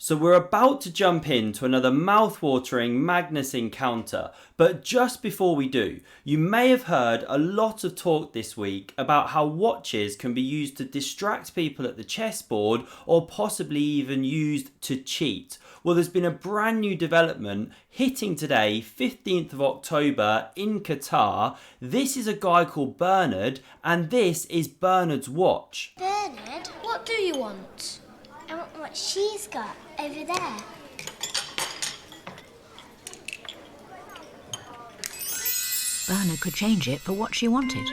So we're about to jump into another mouth-watering Magnus encounter, but just before we do, you may have heard a lot of talk this week about how watches can be used to distract people at the chessboard or possibly even used to cheat. Well, there's been a brand new development hitting today, 15th of October in Qatar. This is a guy called Bernard, and this is Bernard's watch. Bernard, what do you want? I want what she's got over there. Bernard could change it for what she wanted.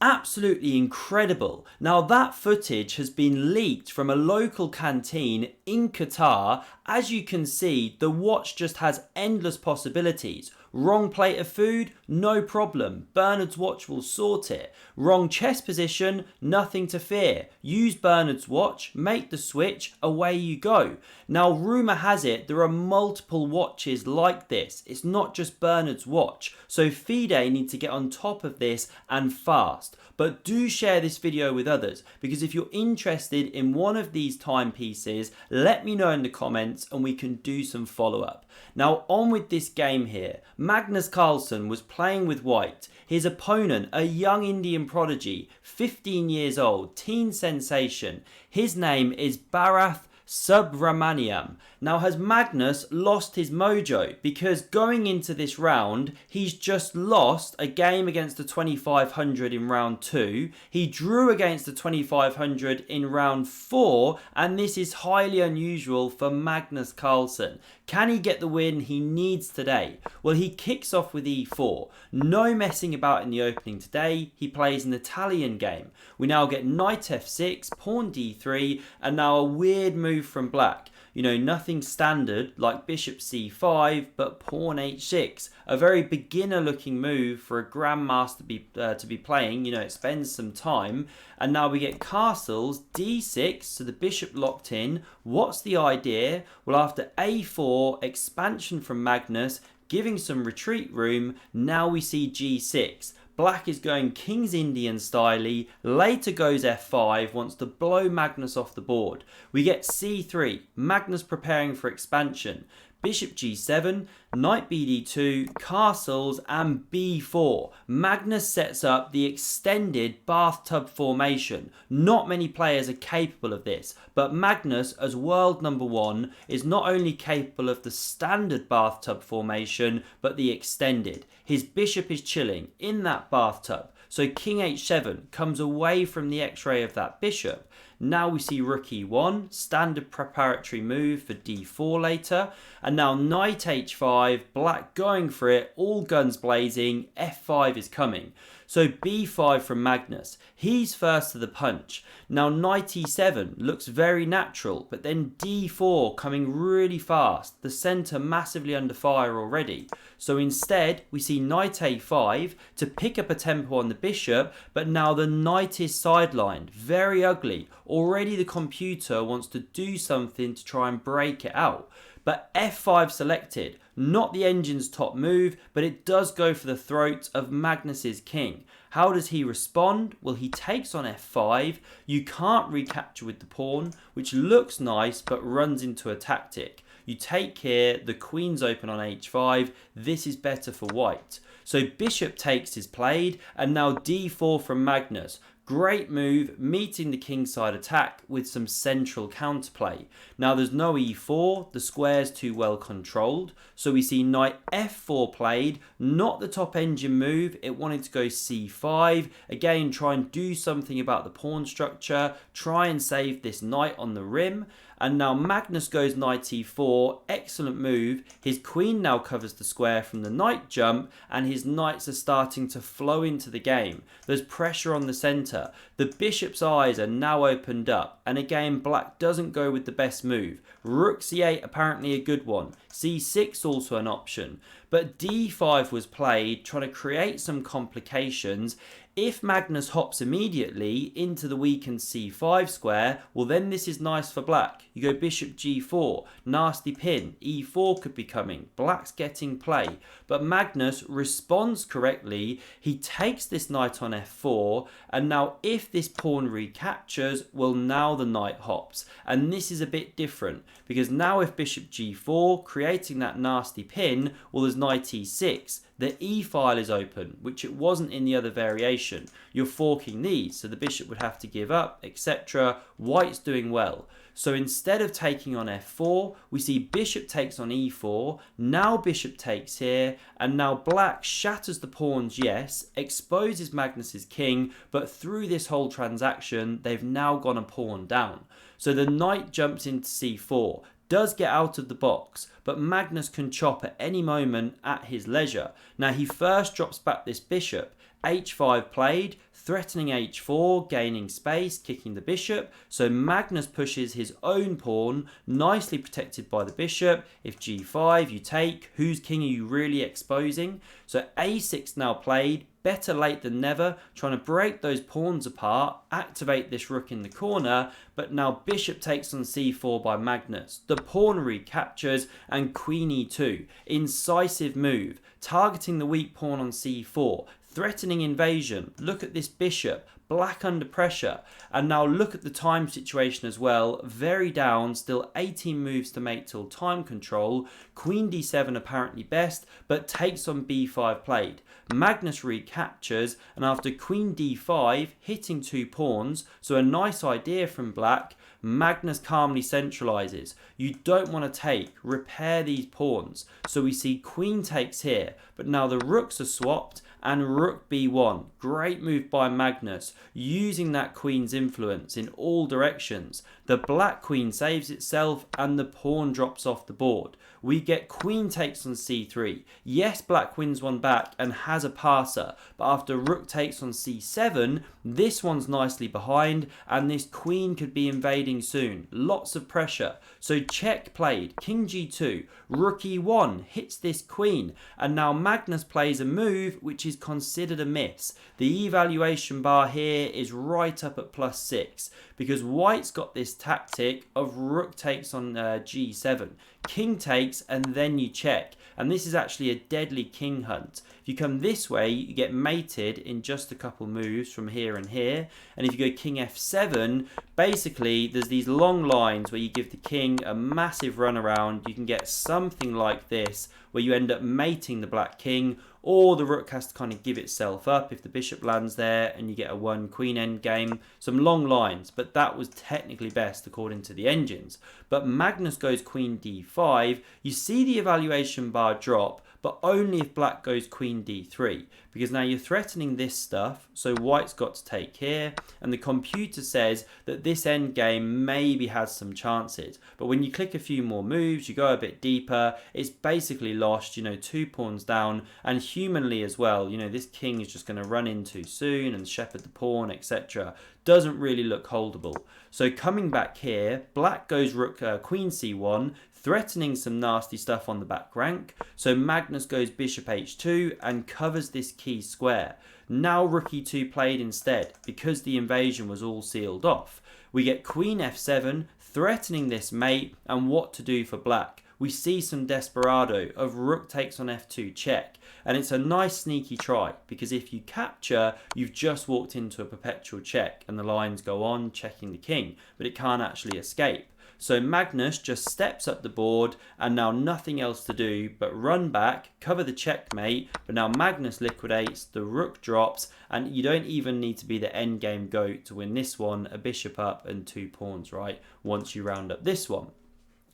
Absolutely incredible. Now that footage has been leaked from a local canteen in Qatar. As you can see, the watch just has endless possibilities. Wrong plate of food? No problem. Bernard's watch will sort it. Wrong chess position? Nothing to fear. Use Bernard's watch, make the switch, away you go. Now, rumour has it there are multiple watches like this. It's not just Bernard's watch. So FIDE need to get on top of this and fast. But do share this video with others, because if you're interested in one of these timepieces, let me know in the comments and we can do some follow-up. Now on with this game here. Magnus Carlsen was playing with white. His opponent, a young Indian prodigy, 15 years old, teen sensation. His name is Bharath Subramaniyam. Now, has Magnus lost his mojo? Because going into this round, he's just lost a game against the 2500 in round 2. He drew against the 2500 in round 4, and this is highly unusual for Magnus Carlsen. Can he get the win he needs today? Well, he kicks off with e4. No messing about in the opening today. He plays an Italian game. We now get knight f6, pawn d3, and now a weird move from black. You know, nothing standard like bishop c5, but pawn h6. A very beginner looking move for a grandmaster to be playing. You know, it spends some time. And now we get castles, d6, so the bishop locked in. What's the idea? Well, after a4, expansion from Magnus, giving some retreat room, now we see g6. Black is going King's Indian style, later goes f5, wants to blow Magnus off the board. We get c3, Magnus preparing for expansion. Bishop g7, knight bd2, castles, and b4. Magnus sets up the extended bathtub formation. Not many players are capable of this, but Magnus, as world number 1, is not only capable of the standard bathtub formation, but the extended. His bishop is chilling in that bathtub. So king h7 comes away from the x-ray of that bishop. Now we see rook e1, standard preparatory move for d4 later. And now knight h5, black going for it, all guns blazing, f5 is coming. So b5 from Magnus. He's first to the punch. Now knight e7 looks very natural, but then d4 coming really fast. The centre massively under fire already. So instead, we see knight a5 to pick up a tempo on the bishop, but now the knight is sidelined. Very ugly. Already the computer wants to do something to try and break it out. But f5 selected, not the engine's top move, but it does go for the throat of Magnus's king. How does he respond? Well, he takes on f5. You can't recapture with the pawn, which looks nice, but runs into a tactic. You take here, the queen's open on h5. This is better for white. So bishop takes is played, and now d4 from Magnus. Great move, meeting the kingside attack with some central counterplay. Now there's no e4, the square's too well controlled. So we see knight f4 played, not the top engine move. It wanted to go c5. Again, try and do something about the pawn structure. Try and save this knight on the rim. And now Magnus goes knight e4, excellent move. His queen now covers the square from the knight jump, and his knights are starting to flow into the game. There's pressure on the centre. The bishop's eyes are now opened up, and again black doesn't go with the best move. Rook c8 apparently a good one. c6 also an option. But d5 was played, trying to create some complications. If Magnus hops immediately into the weakened c5 square, well then this is nice for black. You go bishop g4, nasty pin, e4 could be coming, black's getting play. But Magnus responds correctly, he takes this knight on f4, and now if this pawn recaptures, well now the knight hops. And this is a bit different, because now if bishop g4, creating that nasty pin, well there's knight e6. The e file is open, which it wasn't in the other variation. You're forking these, so the bishop would have to give up, etc. White's doing well. So instead of taking on f4, we see bishop takes on e4, now bishop takes here, and now black shatters the pawns, yes, exposes Magnus's king, but through this whole transaction, they've now gone a pawn down. So the knight jumps into c4, does get out of the box, but Magnus can chop at any moment at his leisure. Now he first drops back this bishop, h5 played, threatening h4, gaining space, kicking the bishop, so Magnus pushes his own pawn, nicely protected by the bishop. If g5 you take, whose king are you really exposing? So a6 now played, better late than never, trying to break those pawns apart, activate this rook in the corner, but now bishop takes on c4 by Magnus. The pawn recaptures and queen e2, incisive move, targeting the weak pawn on c4, threatening invasion. Look at this bishop, black under pressure, and now look at the time situation as well, very down, still 18 moves to make till time control. Queen d7 apparently best, but takes on b5 played. Magnus recaptures, and after queen d5 hitting 2 pawns, so a nice idea from black, Magnus calmly centralizes. You don't want to take, repair these pawns. So we see queen takes here, but now the rooks are swapped, and rook b1. Great move by Magnus, using that queen's influence in all directions. The black queen saves itself and the pawn drops off the board. We get queen takes on c3. Yes, black wins one back and has a passer, but after rook takes on c7, this one's nicely behind and this queen could be invading soon. Lots of pressure. So check played, king g2, rook e1 hits this queen, and now Magnus plays a move which is considered a miss. The evaluation bar here is right up at +6 because white's got this tactic of rook takes on g7, king takes, and then you check. And this is actually a deadly king hunt. If you come this way, you get mated in just a couple moves from here and here. And if you go king f7, basically there's these long lines where you give the king a massive run around. You can get something like this where you end up mating the black king, or the rook has to kind of give itself up if the bishop lands there and you get a 1 queen endgame. Some long lines, but that was technically best according to the engines. But Magnus goes queen d5. You see the evaluation bar drop, but only if black goes queen d3, because now you're threatening this stuff, so white's got to take here, and the computer says that this endgame maybe has some chances. But when you click a few more moves, you go a bit deeper, it's basically lost, 2 pawns down, and humanly as well, this king is just going to run in too soon and shepherd the pawn, etc. Doesn't really look holdable. So coming back here, black goes rook queen c1, threatening some nasty stuff on the back rank. So Magnus goes bishop h2 and covers this key square. Now rook e2 played instead, because the invasion was all sealed off. We get queen f7, threatening this mate, and what to do for black. We see some desperado of rook takes on f2 check, and it's a nice sneaky try, because if you capture, you've just walked into a perpetual check and the lines go on checking the king, but it can't actually escape. So Magnus just steps up the board, and now nothing else to do but run back, cover the checkmate, but now Magnus liquidates, the rook drops, and you don't even need to be the endgame goat to win this one, a bishop up and 2 pawns, right, once you round up this one.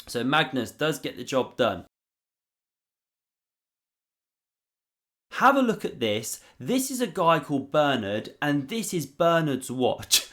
So Magnus does get the job done. Have a look at this. This is a guy called Bernard, and this is Bernard's watch.